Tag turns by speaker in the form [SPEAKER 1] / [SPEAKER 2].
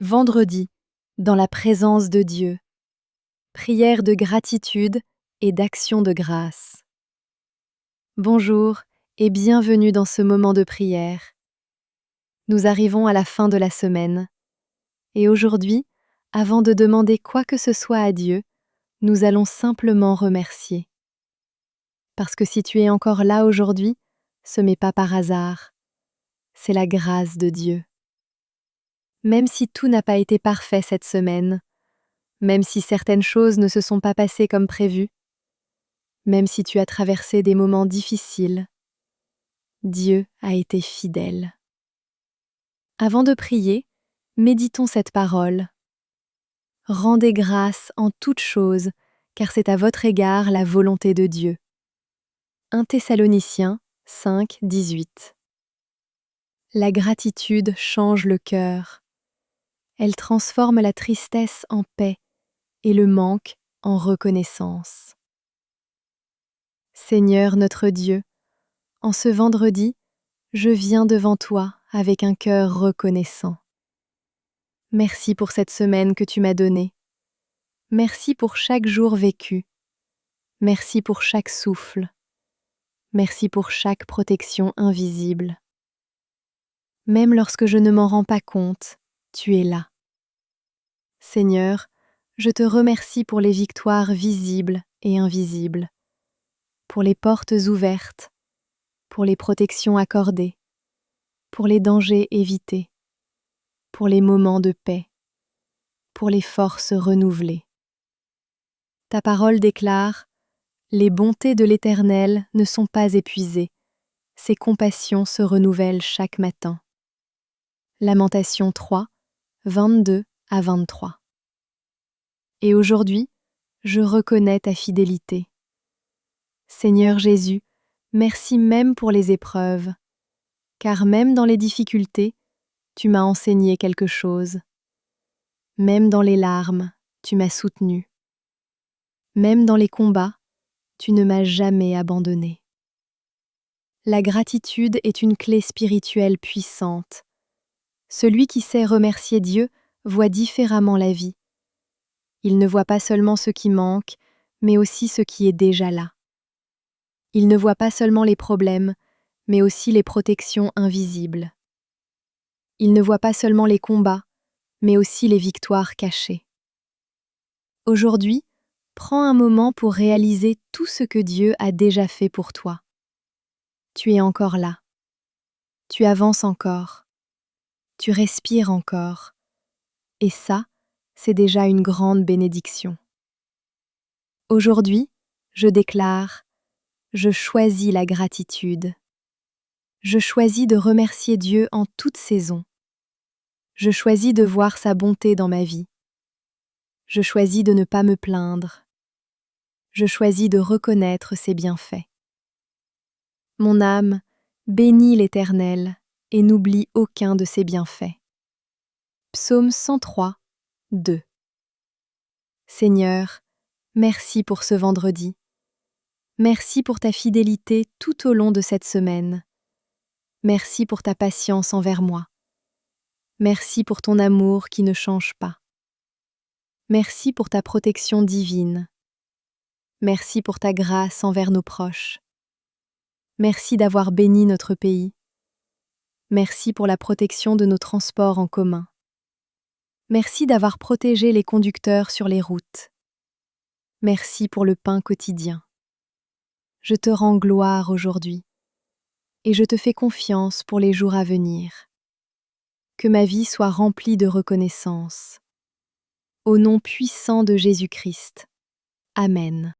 [SPEAKER 1] Vendredi, dans la présence de Dieu. Prière de gratitude et d'action de grâce. Bonjour et bienvenue dans ce moment de prière. Nous arrivons à la fin de la semaine. Et aujourd'hui, avant de demander quoi que ce soit à Dieu, nous allons simplement remercier. Parce que si tu es encore là aujourd'hui, ce n'est pas par hasard. C'est la grâce de Dieu. Même si tout n'a pas été parfait cette semaine, même si certaines choses ne se sont pas passées comme prévu, même si tu as traversé des moments difficiles, Dieu a été fidèle. Avant de prier, méditons cette parole. Rendez grâce en toutes choses, car c'est à votre égard la volonté de Dieu. 1 Thessaloniciens 5, 18. La gratitude change le cœur. Elle transforme la tristesse en paix et le manque en reconnaissance. Seigneur notre Dieu, en ce vendredi, je viens devant toi avec un cœur reconnaissant. Merci pour cette semaine que tu m'as donnée. Merci pour chaque jour vécu. Merci pour chaque souffle. Merci pour chaque protection invisible. Même lorsque je ne m'en rends pas compte, tu es là. Seigneur, je te remercie pour les victoires visibles et invisibles, pour les portes ouvertes, pour les protections accordées, pour les dangers évités, pour les moments de paix, pour les forces renouvelées. Ta parole déclare « Les bontés de l'Éternel ne sont pas épuisées, ses compassions se renouvellent chaque matin. » Lamentations 3, 22 à 23. Et aujourd'hui, je reconnais ta fidélité. Seigneur Jésus, merci même pour les épreuves, car même dans les difficultés, tu m'as enseigné quelque chose. Même dans les larmes, tu m'as soutenu. Même dans les combats, tu ne m'as jamais abandonné. La gratitude est une clé spirituelle puissante. Celui qui sait remercier Dieu voit différemment la vie. Il ne voit pas seulement ce qui manque, mais aussi ce qui est déjà là. Il ne voit pas seulement les problèmes, mais aussi les protections invisibles. Il ne voit pas seulement les combats, mais aussi les victoires cachées. Aujourd'hui, prends un moment pour réaliser tout ce que Dieu a déjà fait pour toi. Tu es encore là. Tu avances encore. Tu respires encore. Et ça, c'est déjà une grande bénédiction. Aujourd'hui, je déclare, je choisis la gratitude. Je choisis de remercier Dieu en toute saison. Je choisis de voir sa bonté dans ma vie. Je choisis de ne pas me plaindre. Je choisis de reconnaître ses bienfaits. Mon âme, bénis l'Éternel et n'oublie aucun de ses bienfaits. Psaume 103, 2. Seigneur, merci pour ce vendredi. Merci pour ta fidélité tout au long de cette semaine. Merci pour ta patience envers moi. Merci pour ton amour qui ne change pas. Merci pour ta protection divine. Merci pour ta grâce envers nos proches. Merci d'avoir béni notre pays. Merci pour la protection de nos transports en commun. Merci d'avoir protégé les conducteurs sur les routes. Merci pour le pain quotidien. Je te rends gloire aujourd'hui et je te fais confiance pour les jours à venir. Que ma vie soit remplie de reconnaissance. Au nom puissant de Jésus-Christ. Amen.